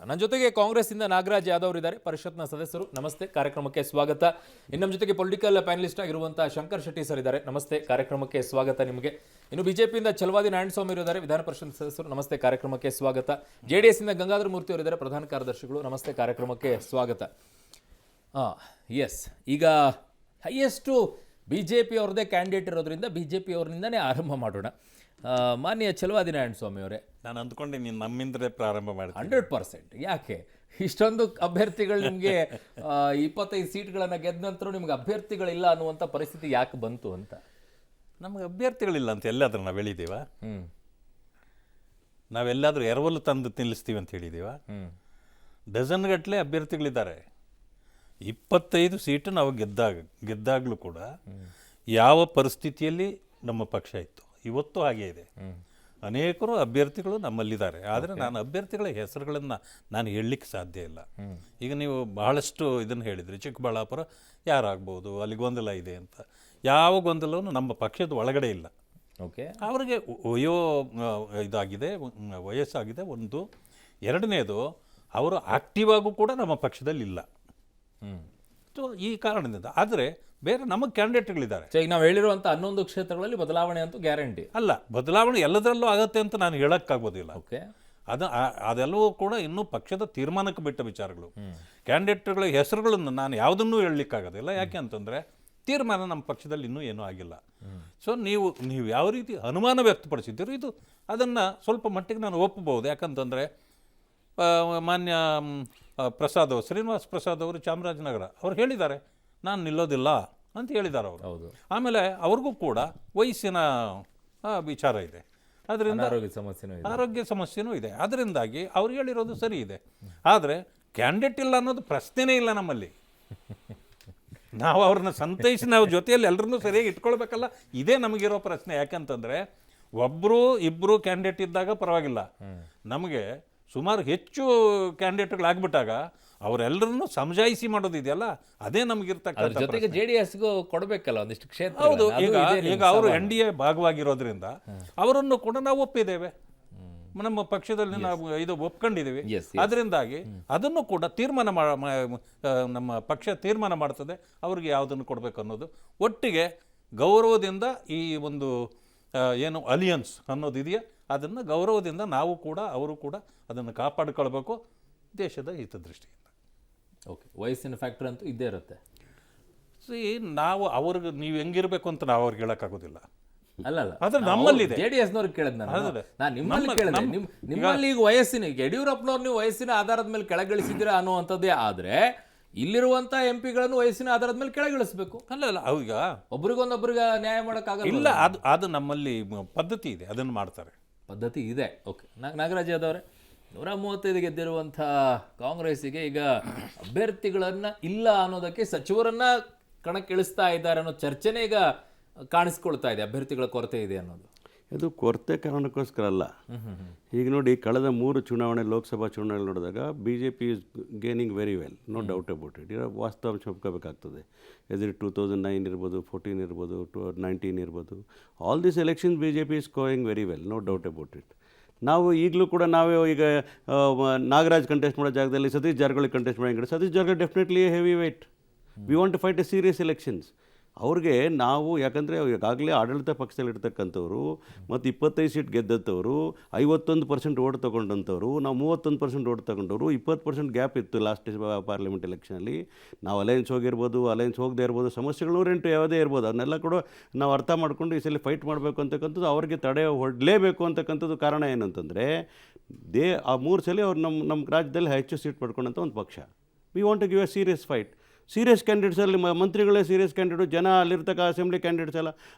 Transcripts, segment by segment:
ನನ್ನ ಜೊತೆಗೆ ಕಾಂಗ್ರೆಸ್ಸಿಂದ ನಾಗರಾಜ್ ಯಾದವ್ ಇದ್ದಾರೆ, ಪರಿಷತ್ನ ಸದಸ್ಯರು. ನಮಸ್ತೆ, ಕಾರ್ಯಕ್ರಮಕ್ಕೆ ಸ್ವಾಗತ. ಇನ್ನು ನಮ್ಮ ಜೊತೆಗೆ ಪೊಲಿಟಿಕಲ್ ಪ್ಯಾನಲಿಸ್ಟ್ ಆಗಿರುವಂತಹ ಶಂಕರ್ ಶೆಟ್ಟಿ ಸರ್ ಇದ್ದಾರೆ. ನಮಸ್ತೆ, ಕಾರ್ಯಕ್ರಮಕ್ಕೆ ಸ್ವಾಗತ ನಿಮಗೆ. ಇನ್ನು ಬಿಜೆಪಿಯಿಂದ ಛಲವಾದಿ ನಾರಾಯಣಸ್ವಾಮಿ ಇದ್ದಾರೆ, ವಿಧಾನ ಪರಿಷತ್ ಸದಸ್ಯರು. ನಮಸ್ತೆ, ಕಾರ್ಯಕ್ರಮಕ್ಕೆ ಸ್ವಾಗತ. JDS ಇಂದ ಗಂಗಾಧರ ಮೂರ್ತಿ ಅವರು ಇದ್ದಾರೆ, ಪ್ರಧಾನ ಕಾರ್ಯದರ್ಶಿಗಳು. ನಮಸ್ತೆ, ಕಾರ್ಯಕ್ರಮಕ್ಕೆ ಸ್ವಾಗತ. ಎಸ್, ಈಗ ಹೈಯೆಸ್ಟು BJP ಅವ್ರದ್ದೇ ಕ್ಯಾಂಡಿಡೇಟ್ ಇರೋದ್ರಿಂದ BJP ಅವ್ರನಿಂದನೇ ಆರಂಭ ಮಾಡೋಣ. ಮಾನ್ಯ ಛಲವಾದಿ ನಾರಾಯಣಸ್ವಾಮಿ ಅವರೇ, ನಾನು ಅಂದ್ಕೊಂಡೆ ನೀನು ನಮ್ಮಿಂದಲೇ ಪ್ರಾರಂಭ ಮಾಡಿ. 100%. ಯಾಕೆ ಇಷ್ಟೊಂದು ಅಭ್ಯರ್ಥಿಗಳು ನಿಮಗೆ 25 ಸೀಟ್ಗಳನ್ನು ಗೆದ್ದ ನಂತರ ನಿಮ್ಗೆ ಅಭ್ಯರ್ಥಿಗಳಿಲ್ಲ ಅನ್ನುವಂಥ ಪರಿಸ್ಥಿತಿ ಯಾಕೆ ಬಂತು ಅಂತ? ನಮಗೆ ಅಭ್ಯರ್ಥಿಗಳಿಲ್ಲ ಅಂತ ಎಲ್ಲಾದ್ರೂ ನಾವು ಹೇಳಿದ್ದೀವ? ನಾವೆಲ್ಲಾದರೂ ಎರವಲು ತಂದು ನಿಲ್ಲಿಸ್ತೀವಿ ಅಂತ ಹೇಳಿದ್ದೀವ? ಡಜನ್ಗಟ್ಟಲೆ ಅಭ್ಯರ್ಥಿಗಳಿದ್ದಾರೆ. 25 ಸೀಟು ನಾವು ಗೆದ್ದಾಗಲೂ ಕೂಡ ಯಾವ ಪರಿಸ್ಥಿತಿಯಲ್ಲಿ ನಮ್ಮ ಪಕ್ಷ ಇತ್ತು, ಇವತ್ತು ಹಾಗೇ ಇದೆ. ಅನೇಕರು ಅಭ್ಯರ್ಥಿಗಳು ನಮ್ಮಲ್ಲಿದ್ದಾರೆ. ಆದರೆ ನಾನು ಅಭ್ಯರ್ಥಿಗಳ ಹೆಸರುಗಳನ್ನು ನಾನು ಹೇಳಲಿಕ್ಕೆ ಸಾಧ್ಯ ಇಲ್ಲ. ಈಗ ನೀವು ಬಹಳಷ್ಟು ಇದನ್ನು ಹೇಳಿದ್ರಿ, ಚಿಕ್ಕಬಳ್ಳಾಪುರ ಯಾರಾಗ್ಬೋದು, ಅಲ್ಲಿ ಗೊಂದಲ ಇದೆ ಅಂತ. ಯಾವ ಗೊಂದಲವೂ ನಮ್ಮ ಪಕ್ಷದ ಒಳಗಡೆ ಇಲ್ಲ. ಓಕೆ, ಅವರಿಗೆ ಇದಾಗಿದೆ, ವಯಸ್ಸಾಗಿದೆ ಒಂದು. ಎರಡನೇದು, ಅವರು ಆಕ್ಟಿವ್ ಆಗು ಕೂಡ ನಮ್ಮ ಪಕ್ಷದಲ್ಲಿ ಇಲ್ಲ. ಸೊ ಈ ಕಾರಣದಿಂದ. ಆದರೆ ಬೇರೆ ನಮಗೆ ಕ್ಯಾಂಡಿಡೇಟ್ಗಳಿದ್ದಾರೆ. ಈಗ ನಾವು ಹೇಳಿರುವಂಥ 11 ಕ್ಷೇತ್ರಗಳಲ್ಲಿ ಬದಲಾವಣೆ ಅಂತೂ ಗ್ಯಾರಂಟಿ ಅಲ್ಲ. ಬದಲಾವಣೆ ಎಲ್ಲದರಲ್ಲೂ ಆಗತ್ತೆ ಅಂತ ನಾನು ಹೇಳೋಕ್ಕಾಗೋದಿಲ್ಲ. ಓಕೆ, ಅದೆಲ್ಲವೂ ಕೂಡ ಇನ್ನೂ ಪಕ್ಷದ ತೀರ್ಮಾನಕ್ಕೆ ಬಿಟ್ಟ ವಿಚಾರಗಳು. ಕ್ಯಾಂಡಿಡೇಟ್ಗಳ ಹೆಸರುಗಳನ್ನು ನಾನು ಯಾವುದನ್ನೂ ಹೇಳಲಿಕ್ಕಾಗೋದಿಲ್ಲ. ಯಾಕೆ ಅಂತಂದರೆ ತೀರ್ಮಾನ ನಮ್ಮ ಪಕ್ಷದಲ್ಲಿ ಇನ್ನೂ ಏನೂ ಆಗಿಲ್ಲ. ಸೊ ನೀವು ಯಾವ ರೀತಿ ಅನುಮಾನ ವ್ಯಕ್ತಪಡಿಸಿದ್ದೀರೋ ಇದು ಅದನ್ನು ಸ್ವಲ್ಪ ಮಟ್ಟಿಗೆ ನಾನು ಒಪ್ಪಬಹುದು. ಯಾಕಂತಂದರೆ ಮಾನ್ಯ ಪ್ರಸಾದ್ ಅವರು, ಶ್ರೀನಿವಾಸ್ ಪ್ರಸಾದ್ ಅವರು ಚಾಮರಾಜನಗರ ಅವ್ರು ಹೇಳಿದ್ದಾರೆ, ನಾನು ನಿಲ್ಲೋದಿಲ್ಲ ಅಂತ ಹೇಳಿದ್ದಾರೆ ಅವರು. ಹೌದು. ಆಮೇಲೆ ಅವ್ರಿಗೂ ಕೂಡ ವಯಸ್ಸಿನ ವಿಚಾರ ಇದೆ, ಅದರಿಂದ ಆರೋಗ್ಯ ಸಮಸ್ಯೆನೂ ಇದೆ. ಅದರಿಂದಾಗಿ ಅವ್ರು ಹೇಳಿರೋದು ಸರಿ ಇದೆ. ಆದರೆ ಕ್ಯಾಂಡಿಡೇಟ್ ಇಲ್ಲ ಅನ್ನೋದು ಪ್ರಶ್ನೆನೇ ಇಲ್ಲ ನಮ್ಮಲ್ಲಿ. ನಾವು ಅವ್ರನ್ನ ಸಂತೈಸಿ ನಾವು ಜೊತೆಯಲ್ಲಿ ಎಲ್ಲರನ್ನೂ ಸರಿಯಾಗಿ ಇಟ್ಕೊಳ್ಬೇಕಲ್ಲ, ಇದೇ ನಮಗಿರೋ ಪ್ರಶ್ನೆ. ಯಾಕಂತಂದರೆ ಒಬ್ಬರು ಇಬ್ಬರು ಕ್ಯಾಂಡಿಡೇಟ್ ಇದ್ದಾಗ ಪರವಾಗಿಲ್ಲ, ನಮಗೆ ಸುಮಾರು ಹೆಚ್ಚು ಕ್ಯಾಂಡಿಡೇಟ್ಗಳಾಗ್ಬಿಟ್ಟಾಗ ಅವರೆಲ್ಲರನ್ನು ಸಮಜಾಯಿಸಿ ಮಾಡೋದಿದೆಯಲ್ಲ, ಅದೇ ನಮಗಿರ್ತಕ್ಕಂಥ ಜೊತೆಗೆ JDSಗೂ ಕೊಡಬೇಕಲ್ಲ ಒಂದಿಷ್ಟು ಕ್ಷೇತ್ರ. ಹೌದು. ಈಗ ಅವರು NDA ಭಾಗವಾಗಿರೋದ್ರಿಂದ ಅವರನ್ನು ಕೂಡ ನಾವು ಒಪ್ಪಿದ್ದೇವೆ, ನಮ್ಮ ಪಕ್ಷದಲ್ಲಿ ನಾವು ಇದು ಒಪ್ಕೊಂಡಿದ್ದೀವಿ. ಅದರಿಂದಾಗಿ ಅದನ್ನು ಕೂಡ ತೀರ್ಮಾನ ನಮ್ಮ ಪಕ್ಷ ತೀರ್ಮಾನ ಮಾಡ್ತದೆ ಅವ್ರಿಗೆ ಯಾವುದನ್ನು ಕೊಡಬೇಕು ಅನ್ನೋದು. ಒಟ್ಟಿಗೆ ಗೌರವದಿಂದ ಈ ಒಂದು ಏನು ಅಲಿಯನ್ಸ್ ಅನ್ನೋದಿದೆಯಾ, ಅದನ್ನು ಗೌರವದಿಂದ ನಾವು ಕೂಡ ಅವರು ಕೂಡ ಅದನ್ನು ಕಾಪಾಡಿಕೊಳ್ಬೇಕು ದೇಶದ ಹಿತದೃಷ್ಟಿಯಿಂದ. ಓಕೆ, ವಯಸ್ಸಿನ ಫ್ಯಾಕ್ಟರ್ ಅಂತೂ ಇದ್ದೇ ಇರುತ್ತೆ. ನಾವು ಅವ್ರಿಗೆ ನೀವು ಹೆಂಗಿರ್ಬೇಕು ಅಂತ ನಾವು ಅವ್ರಿಗೆ ಹೇಳೋಕ್ಕಾಗೋದಿಲ್ಲ. ಅಲ್ಲ, ಆದ್ರೆ ನಮ್ಮಲ್ಲಿದೆ. JDSನವ್ರಿಗೆ ಕೇಳಿದ್ ನಾನು ನಿಮ್ಮಲ್ಲಿ ಕೇಳಿದೆ. ನಿಮ್ಮಲ್ಲಿ ಈಗ ವಯಸ್ಸಿನ, ಈಗ ಯಡಿಯೂರಪ್ಪನವ್ರು ನೀವು ವಯಸ್ಸಿನ ಆಧಾರದ ಮೇಲೆ ಕೆಳಗಿಳಿಸಿದ್ದೀರಾ ಅನ್ನುವಂಥದ್ದೇ. ಆದರೆ ಇಲ್ಲಿರುವಂಥ MP ಗಳನ್ನು ವಯಸ್ಸಿನ ಆಧಾರದ ಮೇಲೆ ಕೆಳಗಿಳಿಸ್ಬೇಕು. ಅಲ್ಲ ಈಗ ಒಬ್ರಿಗೊಂದೊಬ್ರಿಗೆ ನ್ಯಾಯ ಮಾಡೋಕ್ಕಾಗಲ್ಲ. ಇಲ್ಲ, ಅದು ನಮ್ಮಲ್ಲಿ ಪದ್ಧತಿ ಇದೆ, ಅದನ್ನು ಮಾಡ್ತಾರೆ. ಪದ್ಧತಿ ಇದೆ. ಓಕೆ, ನಾಗರಾಜ್ ಯಾದವ್ರೆ, 135 ಗೆದ್ದಿರುವಂಥ ಕಾಂಗ್ರೆಸ್ಸಿಗೆ ಈಗ ಅಭ್ಯರ್ಥಿಗಳನ್ನು ಇಲ್ಲ ಅನ್ನೋದಕ್ಕೆ ಸಚಿವರನ್ನ ಕಣಕ್ಕಿಳಿಸ್ತಾ ಇದ್ದಾರೆ ಅನ್ನೋ ಚರ್ಚೆನೇ ಈಗ ಕಾಣಿಸ್ಕೊಳ್ತಾ ಇದೆ. ಅಭ್ಯರ್ಥಿಗಳ ಕೊರತೆ ಇದೆ ಅನ್ನೋದು ಇದು ಕೊರತೆ ಕಾರಣಕ್ಕೋಸ್ಕರ ಅಲ್ಲ. ಈಗ ನೋಡಿ, ಕಳೆದ 3 ಚುನಾವಣೆ, ಲೋಕಸಭಾ ಚುನಾವಣೆ ನೋಡಿದಾಗ BJP is gaining very well, no doubt about it. ವಾಸ್ತವಾಂಶ ಒಪ್ಕೋಬೇಕಾಗ್ತದೆ. ಎದುರು 2009 ಇರ್ಬೋದು, 14 ಇರ್ಬೋದು, 19 ಇರ್ಬೋದು, all this elections BJP is going very well, no doubt about it. ನಾವು ಈಗಲೂ ಕೂಡ ನಾವೇ ಈಗ ನಾಗರಾಜ್ ಕಂಟೆಸ್ಟ್ ಮಾಡೋ ಜಾಗದಲ್ಲಿ ಸತೀಶ್ ಜಾರಕಿಹೊಳಿ ಕಂಟೆಸ್ಟ್ ಮಾಡೋ, Satish Jarkiholi definitely heavy weight. We want to fight a serious elections. ಅವ್ರಿಗೆ ನಾವು, ಯಾಕಂದರೆ ಈಗಾಗಲೇ ಆಡಳಿತ ಪಕ್ಷದಲ್ಲಿರ್ತಕ್ಕಂಥವ್ರು ಮತ್ತು 25 ಸೀಟ್ ಗೆದ್ದಂಥವ್ರು, 51% ಓಟ್ ತೊಗೊಂಡಂಥವ್ರು, ನಾವು 31% ಓಟ್ ತೊಗೊಂಡವರು, 20% ಗ್ಯಾಪ್ ಇತ್ತು ಲಾಸ್ಟ್ ಪಾರ್ಲಿಮೆಂಟ್ ಎಲೆಕ್ಷನಲ್ಲಿ. ನಾವು ಅಲಯನ್ಸ್ ಹೋಗಿರ್ಬೋದು, ಅಲಯನ್ಸ್ ಹೋಗದೆ ಇರ್ಬೋದು, ಸಮಸ್ಯೆಗಳು 108 ಯಾವುದೇ ಇರ್ಬೋದು, ಅದನ್ನೆಲ್ಲ ಕೂಡ ನಾವು ಅರ್ಥ ಮಾಡ್ಕೊಂಡು ಈ ಸಲ ಫೈಟ್ ಮಾಡಬೇಕು ಅಂತಕ್ಕಂಥದ್ದು, ಅವ್ರಿಗೆ ತಡೆ ಹೊಡಲೇಬೇಕು ಅಂತಕ್ಕಂಥದ್ದು. ಕಾರಣ ಏನಂತಂದರೆ ಆ 3 ಸಲ ಅವ್ರು ನಮ್ಮ ರಾಜ್ಯದಲ್ಲಿ ಹೆಚ್ಚು ಸೀಟ್ ಪಡ್ಕೊಂಡಂಥ ಒಂದು ಪಕ್ಷ. We want to give a serious fight. Serious ಕ್ಯಾಂಡಿಡೇಟ್ಸಲ್ಲಿ ಮಂತ್ರಿಗಳೇ ಸೀರಿಯಸ್ ಕ್ಯಾಂಡಿಡೇಟು, ಜನ ಅಲ್ಲಿರ್ತಕ್ಕ ಅಸೆಂಬ್ಲಿ ಕ್ಯಾಂಡಿಡೇಟ್ಸ್ ಎಲ್ಲ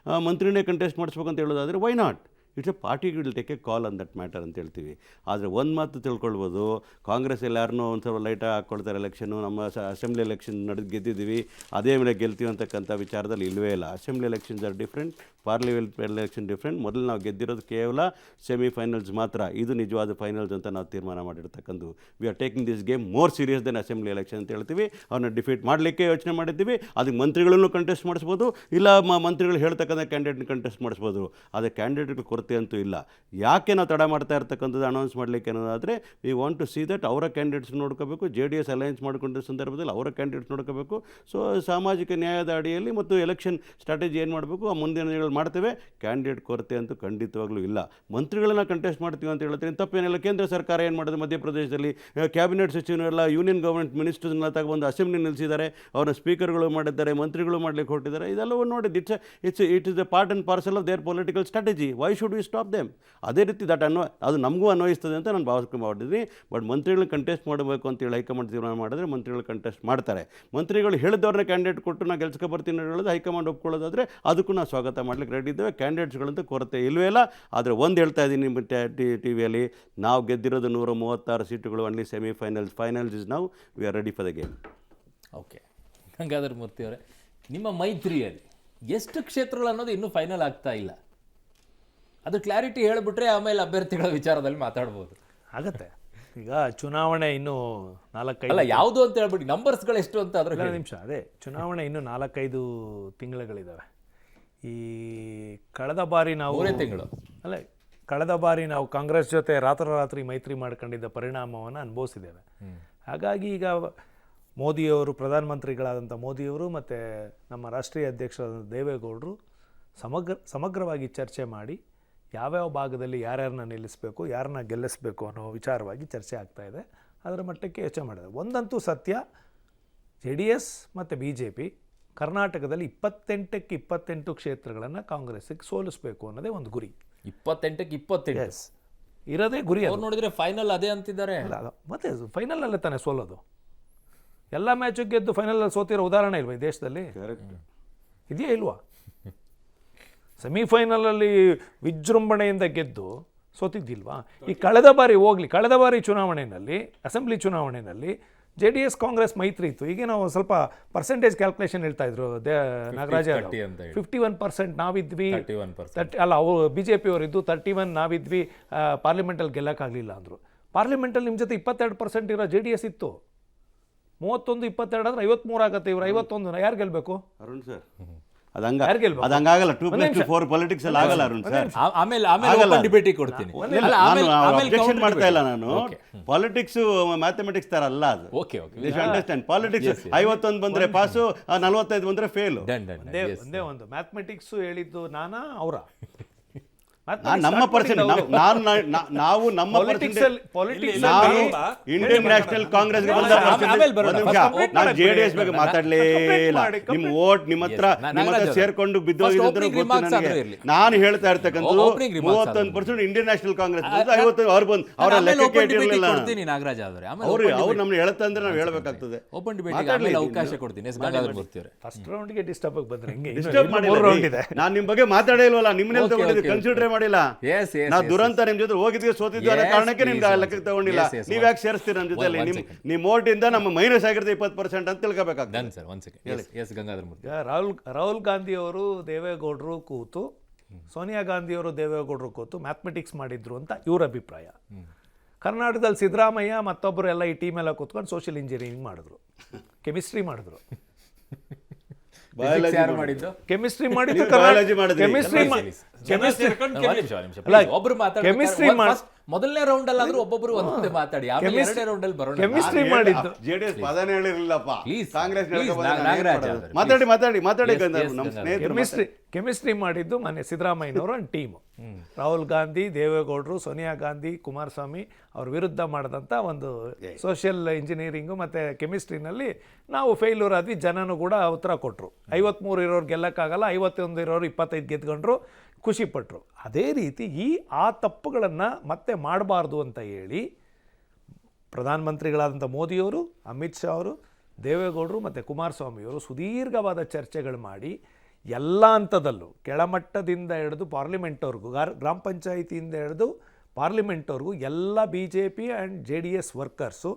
ಮಂತ್ರಿನೇ ಕಂಟೆಸ್ಟ್ ಮಾಡಿಸ್ಬೇಕು ಅಂತ ಹೇಳೋದಾದರೆ why not? It's A party will take A call on that matter ಅಂತ ಹೇಳ್ತೀವಿ. ಆದರೆ ಒಂದು ಮಾತು ತಿಳ್ಕೊಳ್ಬೋದು, ಕಾಂಗ್ರೆಸ್ಸಲ್ಲಿ ಯಾರನ್ನೋ ಒಂದು ಸ್ವಲ್ಪ ಲೈಟಾಗಿ ಹಾಕ್ಕೊಳ್ತಾರೆ ಎಲೆಕ್ಷನ್ನು, ನಮ್ಮ ಅಸೆಂಬ್ಲಿ ಎಲೆಕ್ಷನ್ ಗೆದ್ದಿದ್ದೀವಿ, ಅದೇ ಮೇಲೆ ಗೆಲ್ತೀವಿ ಅಂತಕ್ಕಂಥ ವಿಚಾರದಲ್ಲಿ ಇಲ್ಲವೇ ಇಲ್ಲ. Assembly elections are different, parliament election different. ಮೊದಲು ನಾವು ಗೆದ್ದಿರೋದು ಕೇವಲ ಸೆಮಿಫೈನಲ್ಸ್ ಮಾತ್ರ. ಇದು ನಿಜವಾದ ಫೈನಲ್ಸ್ ಅಂತ ನಾವು ತೀರ್ಮಾನ ಮಾಡಿರ್ತಕ್ಕಂಥ. We are taking this game more serious than assembly election ಅಂತ ಹೇಳ್ತೀವಿ. ಅವ್ರನ್ನ ಡಿಫೀಟ್ ಮಾಡಲಿಕ್ಕೆ ಯೋಚನೆ ಮಾಡಿದ್ದೀವಿ. ಅದಕ್ಕೆ ಮಂತ್ರಿಗಳನ್ನು ಕಂಟೆಸ್ಟ್ ಮಾಡಿಸ್ಬೋದು, ಇಲ್ಲ ಮಂತ್ರಿಗಳು ಹೇಳ್ತಕ್ಕಂಥ ಕ್ಯಾಂಡಿಡೇಟ್ನ ಕಂಟೆಸ್ಟ್ ಮಾಡಿಸ್ಬೋದು. ಆದರೆ ಕ್ಯಾಂಡಿಡೇಟ್ಗಳು ಕೊರತೆ ಅಂತೂ ಇಲ್ಲ. ಯಾಕೆ ನಾವು ತಡ ಮಾಡ್ತಾ ಇರ್ತಕ್ಕಂಥದ್ದು ಅನೌನ್ಸ್ ಮಾಡಲಿಕ್ಕೆ ಅನ್ನೋದಾದರೆ, we want to see that ಅವರ ಕ್ಯಾಂಡಿಡೇಟ್ಸ್ ನೋಡ್ಕೋಬೇಕು, JDS ಅಲಯನ್ಸ್ ಮಾಡಿಕೊಂಡಿರೋ ಸಂದರ್ಭದಲ್ಲಿ ಅವರ ಕ್ಯಾಂಡಿಡೇಟ್ಸ್ ನೋಡ್ಕೋಬೇಕು. ಸೊ ಸಾಮಾಜಿಕ ನ್ಯಾಯದ ಅಡಿಯಲ್ಲಿ ಮತ್ತು ಎಲೆಕ್ಷನ್ ಸ್ಟ್ರಾಟಜಿ ಏನು ಮಾಡಬೇಕು ಆ ಮುಂದಿನ ದಿನಗಳು ಮಾಡ್ತೇವೆ. ಕ್ಯಾಂಡಿಡೇಟ್ ಕೊರತೆ ಅಂತೂ ಖಂಡಿತವಾಗ್ಲೂ ಇಲ್ಲ. ಮಂತ್ರಿಗಳನ್ನ ಕಂಟೆಸ್ಟ್ ಮಾಡ್ತೀವಿ ಅಂತ ಹೇಳಿದ್ರೆ ತಪ್ಪೇನಿಲ್ಲ. ಕೇಂದ್ರ ಸರ್ಕಾರ ಏನು ಮಾಡಿದೆ, ಮಧ್ಯಪ್ರದೇಶದಲ್ಲಿ ಕ್ಯಾಬಿನೆಟ್ ಸಚಿವರೆಲ್ಲ ಯೂನಿಯನ್ ಗವರ್ಮೆಂಟ್ ಮಿನಿಸ್ಟರ್ಸ್ನೆಲ್ಲ ತಗೊಂಡು ಅಸೆಂಬ್ಲಿ ನಿಲ್ಲಿಸಿದ್ದಾರೆ, ಅವರ ಸ್ಪೀಕರ್ಗಳು ಮಾಡಿದ್ದಾರೆ, ಮಂತ್ರಿಗಳು ಮಾಡಲಿಕ್ಕೆ ಹೊರಟಿದ್ದಾರೆ. ಇದೆಲ್ಲವೂ ನೋಡಿ, it is A part and parcel of their political strategy. Why should we stop them? ಅದೇ ರೀತಿ ಅದು ನಮಗೂ ಅನ್ವಯಿಸ್ತದೆ ಅಂತ ನಾನು ಭಾವಿಸ್ಕೊಂಡಿದ್ದೀನಿ. ಬಟ್ ಮಂತ್ರಿಗಳನ್ನ ಕಂಟೆಸ್ಟ್ ಮಾಡಬೇಕು ಅಂತೇಳಿ ಹೈಕಮಾಂಡ್ ತೀರ್ಮಾನ ಮಾಡಿದ್ರೆ ಮಂತ್ರಿಗಳು ಕಂಟೆಸ್ಟ್ ಮಾಡ್ತಾರೆ. ಮಂತ್ರಿಗಳು ಹೇಳಿದವ್ರನ್ನ ಕ್ಯಾಂಡಿಡೇಟ್ ಕೊಟ್ಟು ನಾನು ಗೆಲ್ಸ್ಕೊ ಬರ್ತೀನಿ ಹೇಳೋದು ಹೈಕಮಾಂಡ್ ಒಪ್ಕೊಳ್ಳೋದಾದರೆ ಅದಕ್ಕೂ ನಾವು ಸ್ವಾಗತ ಮಾಡ್ಲಿಕ್ಕೆ ರೆಡಿ ಇದ್ದೇವೆ. ಕ್ಯಾಂಡಿಡೇಟ್ಸ್ಗಳಂತೂ ಕೊರತೆ ಇಲ್ಲವೇ ಇಲ್ಲ. ಆದರೆ ಒಂದು ಹೇಳ್ತಾ ಇದ್ದೀನಿ ನಿಮ್ಮ ಟಿ ವಿಯಲ್ಲಿ, ನಾವು ಗೆದ್ದಿರೋದು 136 ಸೀಟುಗಳು, ಒನ್ಲಿ ಫೈನಲ್ಸ್ ಇಸ್ ನಾವು we are ready for the game. Okay, Gangadhara Murthy ಅವರೇ, ನಿಮ್ಮ ಮೈತ್ರಿಯಲ್ಲಿ ಎಷ್ಟು ಕ್ಷೇತ್ರಗಳು ಅನ್ನೋದು ಇನ್ನೂ ಫೈನಲ್ ಆಗ್ತಾ ಇಲ್ಲ. ಅದು ಕ್ಲಾರಿಟಿ ಹೇಳಿಬಿಟ್ರೆ ಆಮೇಲೆ ಅಭ್ಯರ್ಥಿಗಳ ವಿಚಾರದಲ್ಲಿ ಮಾತಾಡ್ಬೋದು. ಆಗತ್ತೆ. ಈಗ ಚುನಾವಣೆ ಇನ್ನೂ 4-5 ಅಲ್ಲ, ಯಾವುದು ಅಂತ ಹೇಳ್ಬಿಟ್ಟು ನಂಬರ್ಸ್ಗಳು ಎಷ್ಟು ಅಂತ ಅದ್ರ ನಿಮಿಷ. ಅದೇ ಚುನಾವಣೆ ಇನ್ನೂ 4-5 ತಿಂಗಳುಗಳಿದ್ದಾವೆ. ಈ ಕಳೆದ ಬಾರಿ ನಾವು 3 ತಿಂಗಳು ಅಲ್ಲ, ಕಳೆದ ಬಾರಿ ನಾವು ಕಾಂಗ್ರೆಸ್ ಜೊತೆ ರಾತ್ರೋರಾತ್ರಿ ಮೈತ್ರಿ ಮಾಡ್ಕೊಂಡಿದ್ದ ಪರಿಣಾಮವನ್ನು ಅನುಭವಿಸಿದ್ದೇವೆ. ಹಾಗಾಗಿ ಈಗ ಮೋದಿಯವರು, ಪ್ರಧಾನಮಂತ್ರಿಗಳಾದಂಥ ಮೋದಿಯವರು ಮತ್ತು ನಮ್ಮ ರಾಷ್ಟ್ರೀಯ ಅಧ್ಯಕ್ಷರಾದ ದೇವೇಗೌಡರು ಸಮಗ್ರವಾಗಿ ಚರ್ಚೆ ಮಾಡಿ ಯಾವ್ಯಾವ ಭಾಗದಲ್ಲಿ ಯಾರ್ಯಾರನ್ನ ನಿಲ್ಲಿಸಬೇಕು, ಯಾರನ್ನ ಗೆಲ್ಲಿಸಬೇಕು ಅನ್ನೋ ವಿಚಾರವಾಗಿ ಚರ್ಚೆ ಆಗ್ತಾಯಿದೆ. ಅದರ ಮಟ್ಟಕ್ಕೆ ಯೋಚನೆ ಮಾಡಿದೆ. ಒಂದಂತೂ ಸತ್ಯ, JDS ಮತ್ತು BJP ಕರ್ನಾಟಕದಲ್ಲಿ 28ಕ್ಕೆ 28 ಕ್ಷೇತ್ರಗಳನ್ನು ಕಾಂಗ್ರೆಸ್ಸಿಗೆ ಸೋಲಿಸಬೇಕು ಅನ್ನೋದೇ ಒಂದು ಗುರಿ. 28ಕ್ಕೆ 28 ಇರೋದೇ ಗುರಿ. ಅವ್ರು ನೋಡಿದ್ರೆ ಫೈನಲ್ ಅದೇ ಅಂತಿದ್ದಾರೆ. ಮತ್ತೆ ಫೈನಲಲ್ಲೇ ತಾನೇ ಸೋಲೋದು. ಎಲ್ಲ ಮ್ಯಾಚು ಗೆದ್ದು ಫೈನಲಲ್ಲಿ ಸೋತಿರೋ ಉದಾಹರಣೆ ಇಲ್ವಾ ಈ ದೇಶದಲ್ಲಿ? ಇದೆಯಾ ಇಲ್ವಾ? ಸೆಮಿಫೈನಲಲ್ಲಿ ವಿಜೃಂಭಣೆಯಿಂದ ಗೆದ್ದು ಸೋತಿದ್ದಿಲ್ವಾ? ಈ ಕಳೆದ ಬಾರಿ ಚುನಾವಣೆಯಲ್ಲಿ, ಅಸೆಂಬ್ಲಿ ಚುನಾವಣೆಯಲ್ಲಿ JDS ಕಾಂಗ್ರೆಸ್ ಮೈತ್ರಿ ಇತ್ತು. ಈಗ ನಾವು ಸ್ವಲ್ಪ ಪರ್ಸೆಂಟೇಜ್ ಕ್ಯಾಲ್ಕುಲೇಷನ್ ಹೇಳ್ತಾ ಇದ್ರು ನಾಗರಾಜ, 51% ನಾವಿದ್ವಿ, ಅಲ್ಲ ಅವರು BJP ಅವರಿದ್ದು 31 ನಾವಿದ್ವಿ, ಪಾರ್ಲಿಮೆಂಟಲ್ಲಿ ಗೆಲ್ಲಕ್ಕಾಗಲಿಲ್ಲ ಅಂದರು. ಪಾರ್ಲಿಮೆಂಟಲ್ಲಿ ನಿಮ್ಮ ಜೊತೆ 22% ಇರೋ JDS ಇತ್ತು. 31-22 ಆದರೆ 53 ಆಗುತ್ತೆ. ಇವರು 51, ಯಾರು ಗೆಲ್ಲಬೇಕು? ಅರುಣ್ ಸರ್, ಅದಂಗಾಗಲ್ಲ. 2+2=4 ಪಾಲಿಟಿಕ್ಸ್ ಅಲ್ಲಿ ಆಗಲ್ಲ ಅರುಣ್ ಸರ್. ಆಮೇಲೆ ಡಿಬೇಟಿಗೆ ಕೊಡ್ತೀನಿ. ಅಬ್ಜೆಕ್ಷನ್ ಮಾಡ್ತಾ ಇಲ್ಲ ನಾನು. ಪಾಲಿಟಿಕ್ಸ್ ಮ್ಯಾಥಮೆಟಿಕ್ಸ್ ತರ ಅಲ್ಲ ಅದು. ಅಂಡರ್ಸ್ಟ್ಯಾಂಡ್. ಪಾಲಿಟಿಕ್ಸ್ 51 ಬಂದ್ರೆ ಪಾಸು, 45 ಬಂದ್ರೆ ಫೇಲು. ಒಂದೇ ಒಂದು ಮ್ಯಾಥಮೆಟಿಕ್ಸ್ ಹೇಳಿದ್ದು ನಾನಾ ಅವರ ನಮ್ಮ ಪರ್ಸೆಂಟ್, ನಾವು ನಮ್ಮ ಇಂಡಿಯನ್ ನ್ಯಾಷನಲ್ ಕಾಂಗ್ರೆಸ್ ನಾನು JDS ಬಗ್ಗೆ ಮಾತಾಡ್ಲೇ ಇಲ್ಲ. ನಿಮ್ಮ ವೋಟ್ ನಿಮ್ಮ ಹತ್ರ ಸೇರ್ಕೊಂಡು ಬಿದ್ದೋಗಿದೆ. ನಾನು ಹೇಳ್ತಾ ಇರ್ತಕ್ಕಂಥದ್ದು 31% ಇಂಡಿಯನ್ ನ್ಯಾಷನಲ್ ಕಾಂಗ್ರೆಸ್, 50 ಅವ್ರು ಬಂದು ಅವರ ಲೆಕ್ಕಕ್ಕೆ ಇಟ್ಟಿರಲಿಲ್ಲ. ಅವ್ರು ನಮ್ಗೆ ಹೇಳ್ತಾ ಅಂದ್ರೆ ನಾವು ಹೇಳ್ಬೇಕಾಗ್ತದೆ. ಅವಕಾಶ ಕೊಡ್ತೀನಿ. ಫಸ್ಟ್ ರೌಂಡ್ಗೆ ಡಿಸ್ಟರ್ಬ್ ಬಂದ್ರೆ ಡಿಸ್ಟರ್ಬ್ ಮಾಡಿಲ್ಲ. ನಾನು ನಿಮ್ಮ ಬಗ್ಗೆ ಮಾತಾಡೇ ಇಲ್ವಲ್ಲ, ನಿಮ್ಮನ್ನೆಲ್ಲ ತಗೊಂಡಿದ್ದೆ, ಕನ್ಸಿಡರ್ ಮಾಡಿಲ್ಲ. ನಾವು ದುರಂತ ನಿಮ್ ಜೊತೆ ಹೋಗಿದ್ವಿ, ಸೋತಿದ್ವಿ ಅನ್ನೋ ಕಾರಣಕ್ಕೆ ನಿಮ್ಗೆ ಲೆಕ್ಕಕ್ಕೆ ತಗೊಂಡಿಲ್ಲ. ನೀವ್ ಯಾಕೆ ಸೇರಿಸ್ತೀರ ನಮ್ಮ ಜೊತೆಲಿ? ನಿಮ್ ಓಟಿಂದ ನಮ್ಮ ಮೈನಸ್ ಆಗಿರುತ್ತೆ 20% ಅಂತ ತಿಳ್ಕೋಬೇಕಾಗ್ತದೆ. ರಾಹುಲ್ ಗಾಂಧಿ ಅವರು ದೇವೇಗೌಡರು ಕೂತು, ಸೋನಿಯಾ ಗಾಂಧಿ ಅವರು ದೇವೇಗೌಡರು ಕೂತು ಮ್ಯಾಥಮೆಟಿಕ್ಸ್ ಮಾಡಿದ್ರು ಅಂತ ಇವ್ರ ಅಭಿಪ್ರಾಯ. ಕರ್ನಾಟಕದಲ್ಲಿ ಸಿದ್ದರಾಮಯ್ಯ ಮತ್ತೊಬ್ಬರು ಎಲ್ಲ ಈ ಟೀಮ್ ಎಲ್ಲ ಕೂತ್ಕೊಂಡು ಸೋಷಿಯಲ್ ಇಂಜಿನಿಯರಿಂಗ್ ಮಾಡಿದ್ರು, ಕೆಮಿಸ್ಟ್ರಿ ಮಾಡಿದ್ರು. ಕೆಮಿಸ್ಟ್ರಿ ಮಾಡಿದ್ದು ಮೊದಲನೇ ರೌಂಡ್ ಅಲ್ಲಾದ್ರೂ ಒಬ್ಬೊಬ್ರು ಒಂದೇ ಮಾತಾಡಿ, ಆಮೇಲೆ ಎರಡನೇ ರೌಂಡ್ ಅಲ್ಲಿ ಬರೋಣ. ಕೆಮಿಸ್ಟ್ರಿ ಮಾಡಿದ್ದು JDS ಪದನೇ ಹೇಳಿರಲಿಲ್ಲಪ್ಪ. ಕಾಂಗ್ರೆಸ್ ಕೆಮಿಸ್ಟ್ರಿ ಮಾಡಿದ್ದು ಮೊನ್ನೆ ಸಿದ್ದರಾಮಯ್ಯನವರು ಒಂದು ಟೀಮು. ರಾಹುಲ್ ಗಾಂಧಿ, ದೇವೇಗೌಡರು, ಸೋನಿಯಾ ಗಾಂಧಿ, ಕುಮಾರಸ್ವಾಮಿ ಅವ್ರ ವಿರುದ್ಧ ಮಾಡಿದಂಥ ಒಂದು ಸೋಷಿಯಲ್ ಇಂಜಿನಿಯರಿಂಗು ಮತ್ತು ಕೆಮಿಸ್ಟ್ರಿನಲ್ಲಿ ನಾವು ಫೇಲ್ಯೂರ್ ಆದ್ವಿ. ಜನನೂ ಕೂಡ ಉತ್ತರ ಕೊಟ್ಟರು. 53 ಇರೋರು ಗೆಲ್ಲಕ್ಕಾಗಲ್ಲ, 51 ಇರೋರು 25 ಗೆದ್ಕೊಂಡ್ರು, ಖುಷಿಪಟ್ಟರು. ಅದೇ ರೀತಿ ಆ ತಪ್ಪುಗಳನ್ನು ಮತ್ತೆ ಮಾಡಬಾರ್ದು ಅಂತ ಹೇಳಿ ಪ್ರಧಾನಮಂತ್ರಿಗಳಾದಂಥ ಮೋದಿಯವರು, ಅಮಿತ್ ಶಾ ಅವರು, ದೇವೇಗೌಡರು ಮತ್ತು ಕುಮಾರಸ್ವಾಮಿಯವರು ಸುದೀರ್ಘವಾದ ಚರ್ಚೆಗಳು ಮಾಡಿ ಎಲ್ಲ ಹಂತದಲ್ಲೂ ಕೆಳಮಟ್ಟದಿಂದ ಹಿಡಿದು ಪಾರ್ಲಿಮೆಂಟ್ವರೆಗೂ, ಗ್ರಾಮ ಪಂಚಾಯಿತಿಯಿಂದ ಹಿಡಿದು ಪಾರ್ಲಿಮೆಂಟ್ವರೆಗೂ ಎಲ್ಲ BJP and JDS workers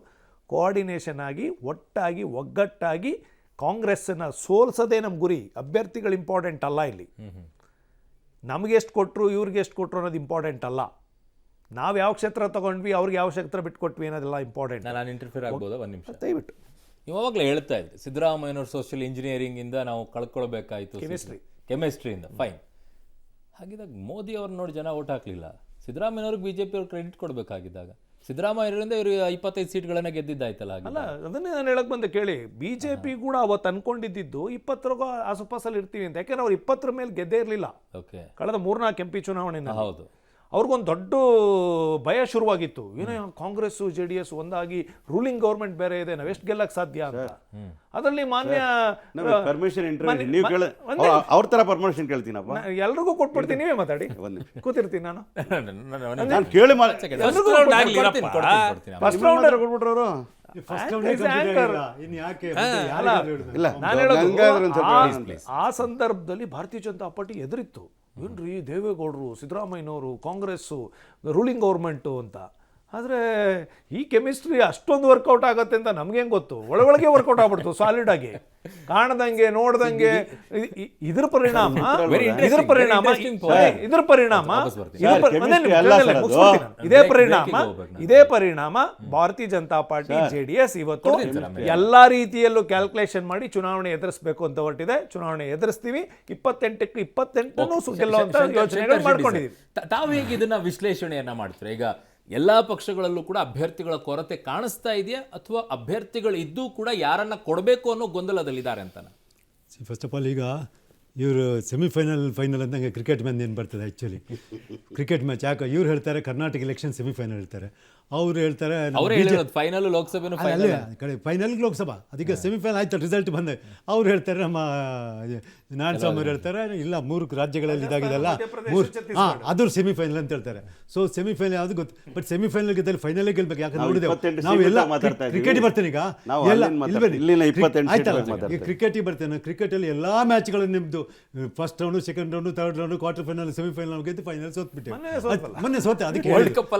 coordination ಆಗಿ ಒಟ್ಟಾಗಿ ಒಗ್ಗಟ್ಟಾಗಿ ಕಾಂಗ್ರೆಸ್ಸನ್ನು ಸೋಲ್ಸೋದೇ ನಮ್ಮ ಗುರಿ. ಅಭ್ಯರ್ಥಿಗಳು ಇಂಪಾರ್ಟೆಂಟ್ ಅಲ್ಲ ಇಲ್ಲಿ. ನಮಗೆ ಎಷ್ಟು ಕೊಟ್ಟರು, ಇವ್ರಿಗೆ ಎಷ್ಟು ಕೊಟ್ಟರು ಅನ್ನೋದು ಇಂಪಾರ್ಟೆಂಟ್ ಅಲ್ಲ. ನಾವು ಯಾವ ಕ್ಷೇತ್ರ ತೊಗೊಂಡ್ವಿ, ಅವ್ರಿಗೆ ಯಾವ ಕ್ಷೇತ್ರ ಬಿಟ್ಕೊಟ್ವಿ ಅನ್ನೋದೆಲ್ಲ ಇಂಪಾರ್ಟೆಂಟ್. ನಾನು ಇಂಟರ್ಫಿಯರ್ ಆಗ್ಬೋದಾ? ಒಂದು ನಿಮಿಷ ದಯವಿಟ್ಟು. ಇವಾಗಲೇ ಹೇಳ್ತಾ ಇದ್ದೆ, ಸಿದ್ದರಾಮಯ್ಯನವರು ಸೋಷಿಯಲ್ ಇಂಜಿನಿಯರಿಂಗ್ ಇಂದ ನಾವು ಕಳ್ಕೊಳ್ಬೇಕಾಯ್ತು, ಕೆಮಿಸ್ಟ್ರಿಯಿಂದ. ಫೈನ್. ಹಾಗಿದ್ದಾಗ ಮೋದಿ ಅವ್ರನ್ನ ನೋಡಿ ಜನ ಓಟ್ ಹಾಕಲಿಲ್ಲ, ಸಿದ್ದರಾಮಯ್ಯವ್ರಿಗೆ BJP ಅವ್ರು ಕ್ರೆಡಿಟ್ ಕೊಡಬೇಕಾಗಿದ್ದಾಗ ಸಿದ್ದರಾಮಯ್ಯರಿಂದ ಇವರು 25 ಸೀಟ್ಗಳನ್ನ ಗೆದ್ದಿದ್ದಾಯ್ತಲ್ಲ. ಅಲ್ಲ, ಅದನ್ನೇ ನಾನು ಹೇಳಕ್ ಬಂದೆ ಕೇಳಿ. BJP ಕೂಡ ಅವತ್ತು ಅನ್ಕೊಂಡಿದ್ದು 20 ಆಸುಪಾಸಲ್ಲಿ ಇರ್ತೀವಿ ಅಂತ. ಯಾಕೆಂದ್ರೆ ಅವ್ರು 20 ಮೇಲೆ ಗೆದ್ದೇ ಇರಲಿಲ್ಲ ಓಕೆ, ಕಳೆದ 3-4 MP ಚುನಾವಣೆ. ಹೌದು, ಅವ್ರಿಗೊಂದು ದೊಡ್ಡ ಭಯ ಶುರುವಾಗಿತ್ತು, ಏನೋ ಕಾಂಗ್ರೆಸ್ JDS ಒಂದಾಗಿ ರೂಲಿಂಗ್ ಗೌರ್ಮೆಂಟ್ ಬೇರೆ ಇದೆ, ನಾವೆಷ್ಟು ಗೆಲ್ಲಕ್ಕೆ ಸಾಧ್ಯ ಅಂತ. ಅದರಲ್ಲಿ ಮಾನ್ಯ ಪರ್ಮಿಷನ್ ಇಂಟರ್ವ್ಯೂ ನೀವು ಕೇಳ ಅವ್ರ ತರ ಪರ್ಮಿಷನ್ ಕೇಳ್ತೀನಪ್ಪ, ಎಲ್ರಿಗೂ ಕೊಟ್ಬಿಡ್ತೀನಿ, ನೀವೇ ಮಾತಾಡಿ, ಕೂತಿರ್ತೀನಿ ನಾನು. ನಾನು ಕೇಳಿ ಎಲ್ರಿಗೂ ಫಸ್ಟ್ ರೌಂಡ್ ಕೊಟ್ಬಿಟ್ರು ಅವರು. ಆ ಸಂದರ್ಭದಲ್ಲಿ ಭಾರತೀಯ ಜನತಾ ಪಾರ್ಟಿ ಎದುರಿತ್ತು, ಏನ್ರಿ ದೇವೇಗೌಡರು, ಸಿದ್ದರಾಮಯ್ಯನವರು, ಕಾಂಗ್ರೆಸ್ಸು, ರೂಲಿಂಗ್ ಗೌರ್ಮೆಂಟು ಅಂತ. ಆದರೆ ಈ ಕೆಮಿಸ್ಟ್ರಿ ಅಷ್ಟೊಂದು ವರ್ಕೌಟ್ ಆಗತ್ತೆ ಅಂತ ನಮ್ಗೆ ಹೆಂಗೆ ಗೊತ್ತು? ಒಳಗೆ ವರ್ಕೌಟ್ ಆಗ್ಬಿಡ್ತು ಸಾಲಿಡ್ ಆಗಿ, ಕಾಣದಂಗೆ ನೋಡ್ದಂಗೆ. ಇದ್ರ ಪರಿಣಾಮ ಇದೇ ಪರಿಣಾಮ ಭಾರತೀಯ ಜನತಾ ಪಾರ್ಟಿ JDS ಇವತ್ತು ಎಲ್ಲಾ ರೀತಿಯಲ್ಲೂ ಕ್ಯಾಲ್ಕುಲೇಷನ್ ಮಾಡಿ ಚುನಾವಣೆ ಎದುರಿಸಬೇಕು ಅಂತ ಹೊರಟಿದೆ. ಚುನಾವಣೆ ಎದುರಿಸ್ತೀವಿ, 28ಕ್ಕೆ 28 ಗೆಲ್ಲುವಂತ ಯೋಚನೆಗಳು ಮಾಡ್ಕೊಂಡಿದ್ದೀವಿ. ತಾವು ಹೇಗೆ ಇದನ್ನ ವಿಶ್ಲೇಷಣೆಯನ್ನ ಮಾಡ್ತೀರಾ? ಈಗ ಎಲ್ಲಾ ಪಕ್ಷಗಳಲ್ಲೂ ಕೂಡ ಅಭ್ಯರ್ಥಿಗಳ ಕೊರತೆ ಕಾಣಿಸ್ತಾ ಇದೆಯಾ, ಅಥವಾ ಅಭ್ಯರ್ಥಿಗಳು ಇದ್ದೂ ಕೂಡ ಯಾರನ್ನ ಕೊಡಬೇಕು ಅನ್ನೋ ಗೊಂದಲದಲ್ಲಿದ್ದಾರೆ ಅಂತಾನೆ? ಫಸ್ಟ್ ಆಫ್ ಆಲ್ ಈಗ ಇವರು ಫೈನಲ್ ಅಂತ ಕ್ರಿಕೆಟ್ ಮ್ಯಾನ್ ಏನು ಬರ್ತದೆ ಆ್ಯಕ್ಚುಲಿ ಕ್ರಿಕೆಟ್ ಮ್ಯಾಚ್. ಯಾಕೆ ಇವ್ರು ಹೇಳ್ತಾರೆ ಕರ್ನಾಟಕ ಎಲೆಕ್ಷನ್ ಸೆಮಿಫೈನಲ್ ಹೇಳ್ತಾರೆ, ಅವ್ರು ಹೇಳ್ತಾರೆ ಫೈನಲ್ ಲೋಕಸಭೆ ಕಡೆ ಫೈನಲ್ಗೆ ಲೋಕಸಭಾ, ಅದಕ್ಕೆ ಸೆಮಿಫೈನಲ್ ಆಯ್ತು ರಿಸಲ್ಟ್ ಬಂದೆ. ಅವ್ರು ಹೇಳ್ತಾರೆ ನಮ್ಮ ನಾರಾಯಣಸ್ವಾಮಿ ಅವ್ರು ಹೇಳ್ತಾರೆ ಇಲ್ಲ 3 ರಾಜ್ಯಗಳಲ್ಲಿ ಇದಾಗಿದೆಲ್ಲ ಅದ್ರ ಸೆಮಿಫೈನಲ್ ಅಂತ ಹೇಳ್ತಾರೆ. ಸೊ ಸೆಮಿಫೈನಲ್ ಯಾವ್ದು ಗೊತ್ತು, ಬಟ್ ಸೆಮಿಫೈನಲ್ ಗೆದ್ದಲ್ಲಿ ಫೈನಲ್ ಗೆಲ್ಬೇಕು. ಯಾಕಂದ್ರೆ ನೋಡಿದೆವು ನಾವೆಲ್ಲ ಕ್ರಿಕೆಟ್ ಬರ್ತೇನೆ ಈಗ ಕ್ರಿಕೆಟಿಗೆ ಬರ್ತೇನೆ. ಕ್ರಿಕೆಟಲ್ಲಿ ಎಲ್ಲ ಮ್ಯಾಚ್ಗಳು ನಿಮ್ಮದು first round, second round, third round, quarter final, semifinal ಗೆದ್ದು ಫೈನಲ್ ಸೋತ್ಬಿಟ್ಟೆ. ಮೊನ್ನೆ ಸೋತೆ, ಅದಕ್ಕೆ ವರ್ಲ್ಡ್ ಕಪ್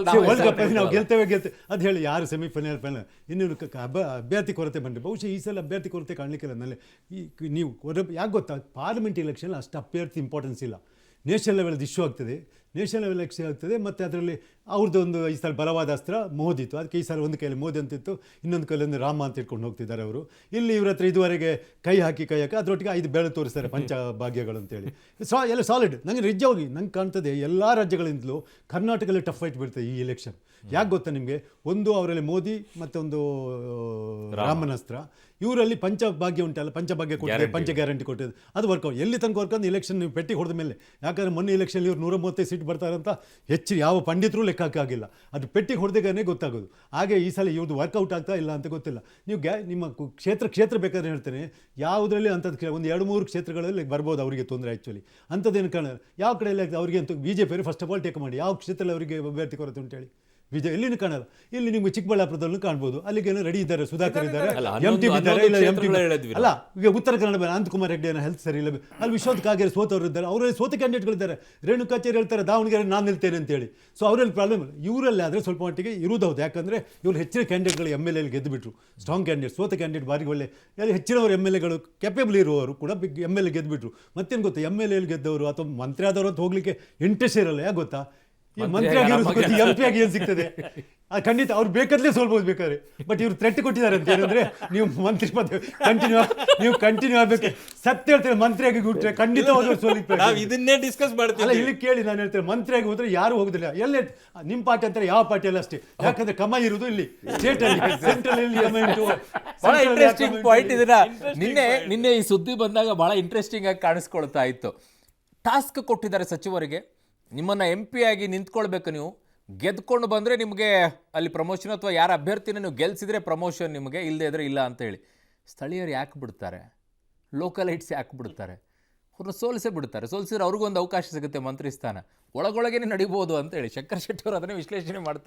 ನಾವು ಗೆಲ್ತೇವೆ ಅದು ಹೇಳಿ ಯಾರು ಸೆಮಿಫೈನಲ್ ಫೈನಲ್. ಇನ್ನೇನು ಅಭ್ಯರ್ಥಿ ಕೊರತೆ ಬಂದರೆ ಬಹುಶಃ ಈ ಸಲ ಅಭ್ಯರ್ಥಿ ಕೊರತೆ ಕಾಣಲಿಕ್ಕಿಲ್ಲ. ನಲ್ಲಿ ನೀವು ಯಾಕೆ ಗೊತ್ತಾ, ಪಾರ್ಲಿಮೆಂಟ್ ಎಲೆಕ್ಷನ್ ಅಷ್ಟು ಅಭ್ಯರ್ಥಿ ಇಂಪಾರ್ಟೆನ್ಸ್ ಇಲ್ಲ. ನೇಷನಲ್ ಲೆವೆಲ್ದು ಇಶ್ಯೂ ಆಗ್ತದೆ, ನೇಷನಲ್ ಲೆವೆಲ್ ಇಶ್ಯೂ ಆಗ್ತದೆ. ಮತ್ತು ಅದರಲ್ಲಿ ಅವ್ರದ್ದೊಂದು ಈ ಸಲ ಬಲವಾದ ಅಸ್ತ್ರ ಮೋದಿ ಇತ್ತು, ಅದಕ್ಕೆ ಈ ಸಲ ಒಂದು ಕೈಯಲ್ಲಿ ಮೋದಿ ಅಂತಿತ್ತು, ಇನ್ನೊಂದು ಕೈಯಲ್ಲಿ ರಾಮ ಅಂತ ಇಟ್ಕೊಂಡು ಹೋಗ್ತಿದ್ದಾರೆ ಅವರು. ಇಲ್ಲಿ ಇವ್ರ ಹತ್ರ ಇದುವರೆಗೆ ಕೈ ಹಾಕಿ ಅದರೊಟ್ಟಿಗೆ 5 ಬೆಳೆ ತೋರಿಸ್ತಾರೆ ಪಂಚಭಾಗ್ಯಗಳು ಅಂತೇಳಿ. ಎಲ್ಲ ಸಾಲಿಡ್. ನನಗೆ ನಿಜವಾಗಿ ನಂಗೆ ಕಾಣ್ತದೆ ಎಲ್ಲ ರಾಜ್ಯಗಳಿಂದಲೂ ಕರ್ನಾಟಕದಲ್ಲಿ ಟಫ್ ಫೈಟ್ ಬೀಳ್ತದೆ ಈ ಎಲೆಕ್ಷನ್. ಯಾಕೆ ಗೊತ್ತಾ ನಿಮಗೆ, ಒಂದು ಅವರಲ್ಲಿ ಮೋದಿ ಮತ್ತೊಂದು ರಾಮನಸ್ತ್ರ, ಇವರಲ್ಲಿ ಪಂಚಭಾಗ್ಯ ಉಂಟಲ್ಲ, ಪಂಚಭಾಗ್ಯ ಕೊಟ್ಟಿದೆ, ಪಂಚ ಗ್ಯಾರಂಟಿ ಕೊಟ್ಟಿದೆ, ಅದು ವರ್ಕೌಟ್. ಎಲ್ಲಿ ತನಕ ವರ್ಕೌಟ್ ಎಲೆಕ್ಷನ್ ನೀವು ಪೆಟ್ಟಿಗೆ ಹೊಡೆದ ಮೇಲೆ. ಯಾಕಂದರೆ ಮೊನ್ನೆ ಎಲೆಕ್ಷನ್ ಇವ್ರು 135 ಸೀಟ್ ಬರ್ತಾರೆ ಅಂತ ಹೆಚ್ಚು ಯಾವ ಪಂಡಿತರು ಲೆಕ್ಕ ಹಾಕಾಗಿಲ್ಲ, ಅದು ಪೆಟ್ಟಿಗೆ ಹೊಡೆದಾಗನೇ ಗೊತ್ತಾಗೋದು. ಹಾಗೆ ಈ ಸಲ ಇವ್ರದ್ದು ವರ್ಕೌಟ್ ಆಗ್ತಾ ಇಲ್ಲ ಅಂತ ಗೊತ್ತಿಲ್ಲ. ನೀವು ನಿಮ್ಮ ಕ್ಷೇತ್ರ ಬೇಕಾದ್ರೆ ಹೇಳ್ತೇನೆ, ಯಾವುದರಲ್ಲಿ ಅಂಥದ್ದು ಒಂದು 2-3 ಕ್ಷೇತ್ರಗಳಲ್ಲಿ ಬರ್ಬೋದು ಅವರಿಗೆ ತೊಂದರೆ. ಆ್ಯಕ್ಚುಲಿ ಅಂಥದ್ದೇನು ಕಾಣಲ್ಲ. ಯಾವ ಕಡೆಯಲ್ಲಿ ಅವರಿಗೆ ಅಂತೂ BJP first of all take ಮಾಡಿ, ಯಾವ ಕ್ಷೇತ್ರದಲ್ಲಿ ಅವರಿಗೆ ಅಭ್ಯರ್ಥಿ ಕೊರತೆ ಅಂತೇಳಿ ಎಲ್ಲಿನೂ ಕಾಣಲ್ಲ. ಇಲ್ಲಿ ನಿಮಗೆ ಚಿಕ್ಕಬಳ್ಳಾಪುರದಲ್ಲೂ ಕಾಣ್ಬೋದು, ಅಲ್ಲಿಗೇನೋ ರೆಡಿ ಇದ್ದಾರೆ, ಸುಧಾಕರ್ ಇದ್ದಾರೆ, MT ಇದ್ದಾರೆ, ಇಲ್ಲ MT ಅಲ್ಲ. ಈಗ ಉತ್ತರ ಕನ್ನಡ ಅನಂತಕುಮಾರ್ ರೆಡ್ಡಿ ಏನೋ ಹೆಲ್ತ್ ಸರಿ ಇಲ್ಲ, ಅಲ್ಲಿ ವಿಶ್ವನಾಥ್ ಕಾಗೇರಿ ಸೋತವರು ಇದ್ದಾರೆ, ಅವರಲ್ಲಿ ಸೋತ ಕ್ಯಾಂಡಿಡೇಟ್ಗಳಿದ್ದಾರೆ. ರೇಣುಕಾಚಾರ್ಯ ಹೇಳ್ತಾರೆ ದಾವಣಗೆರೆ ನಾನು ನಿಲ್ತೇನೆ ಅಂತೇಳಿ. ಸೊ ಅವರಲ್ಲಿ ಪ್ರಾಬ್ಲಮ್ ಇಲ್ಲ. ಇವರಲ್ಲಿ ಆದರೆ ಸ್ವಲ್ಪ ಮಟ್ಟಿಗೆ ಇರುವುದು ಹೌದು, ಯಾಕಂದರೆ ಇವರು ಹೆಚ್ಚಿನ ಕ್ಯಾಂಡಿಡೇಟ್ಗಳು MLA ಗೆದ್ದುಬಿಟ್ರು, ಸ್ಟ್ರಾಂಗ್ ಕ್ಯಾಂಡಿಡೇಟ್. ಸೋತ ಕ್ಯಾಂಡಿಡೇಟ್ ಬಾರಿ ಒಳ್ಳೆ ಹೆಚ್ಚಿನವರು MLAಗಳು ಕೆಪೇಬಲ್ ಇರುವವರು ಕೂಡ MLA ಗೆದ್ದುಬಿಟ್ರು. ಮತ್ತೇನು ಗೊತ್ತಾ, MLA ಗೆದ್ದವರು ಅಥವಾ ಮಂತ್ರಿ ಆದವರು ಅಂತ ಹೋಗ್ಲಿಕ್ಕೆ ಇಂಟ್ರೆಸ್ಟ್ ಇರಲ್ಲ. ಯಾಕೆ ಗೊತ್ತಾ, ಈ ಮಂತ್ರಿ ಆಗಿರೋದು MP ಆಗಿ ಏನು ಸಿಗ್ತದೆ, ಖಂಡಿತ ಅವ್ರು ಬೇಕಾದ್ರೆ ಸೋಲ್ಬೋದು ಬೇಕಾದ್ರೆ. ಬಟ್ ಇವ್ರು ಥ್ರೆಟ್ ಕೊಟ್ಟಿದ್ದಾರೆ ಅಂತ ಏನಂದ್ರೆ, ನೀವು ಮಂತ್ರಿ ಪದ ಕಂಟಿನ್ಯೂ ಆಗಬೇಕು. ಸತ್ಯ ಹೇಳ್ತೇನೆ, ಮಂತ್ರಿಯಾಗಿ ಬಿಟ್ರೆ ಖಂಡಿತವಾಗ್ಲೂ ಸೋಲಿಕ್ಕೆ. ನಾವು ಇದನ್ನೇ ಡಿಸ್ಕಸ್ ಮಾಡ್ತೀವಿ. ಅಲ್ಲ, ಇಲ್ಲಿ ಕೇಳಿ ನಾನು ಹೇಳ್ತೇನೆ, ಮಂತ್ರಿಯಾಗಿ ಹೋದ್ರೆ ಯಾರು ಹೋಗುದಿಲ್ಲ. ಎಲ್ಲೇ ನಿಮ್ಮ ಪಾರ್ಟಿ ಅಂತಾರೆ, ಯಾವ ಪಾರ್ಟಿ ಅಲ್ಲ ಅಷ್ಟೇ. ಯಾಕಂದ್ರೆ ಕಮ ಇರುವುದು ಇಲ್ಲಿ ಸ್ಟೇಟ್ ಅಲ್ಲಿ, ಸೆಂಟ್ರಲ್ ಇಂಟ್ರೆಸ್ಟಿಂಗ್ ಪಾಯಿಂಟ್. ಇದನ್ನ ನಿನ್ನೆ ಈ ಸುದ್ದಿ ಬಂದಾಗ ಬಹಳ ಇಂಟ್ರೆಸ್ಟಿಂಗ್ ಆಗಿ ಕಾಣಿಸ್ಕೊಳ್ತಾ ಇತ್ತು. ಟಾಸ್ಕ್ ಕೊಟ್ಟಿದ್ದಾರೆ ಸಚಿವರಿಗೆ, ನಿಮ್ಮನ್ನು MP ಆಗಿ ನಿಂತ್ಕೊಳ್ಬೇಕು, ನೀವು ಗೆದ್ಕೊಂಡು ಬಂದರೆ ನಿಮಗೆ ಅಲ್ಲಿ ಪ್ರಮೋಷನ್, ಅಥವಾ ಯಾರ ಅಭ್ಯರ್ಥಿನ ನೀವು ಗೆಲ್ಸಿದ್ರೆ ಪ್ರಮೋಷನ್ ನಿಮಗೆ, ಇಲ್ಲದೇ ಇದ್ರೆ ಇಲ್ಲ ಅಂತ ಹೇಳಿ. ಸ್ಥಳೀಯರು ಯಾಕೆ ಬಿಡ್ತಾರೆ, ಲೋಕಲೈಟ್ಸ್ ಯಾಕೆ ಬಿಡ್ತಾರೆ? ಅವ್ರನ್ನ ಸೋಲಿಸೇ ಬಿಡ್ತಾರೆ. ಸೋಲಿಸಿದ್ರೆ ಅವ್ರಿಗೊಂದು ಅವಕಾಶ ಸಿಗುತ್ತೆ ಮಂತ್ರಿ ಸ್ಥಾನ, ಒಳಗೊಳಗೇನೆ ನಡಿಬೋದು ಅಂತ ಹೇಳಿ ಶಂಕರ್ ಶೆಟ್ಟಿ ಅವರು ಅದನ್ನೇ ವಿಶ್ಲೇಷಣೆ ಮಾಡ್ತಾರೆ.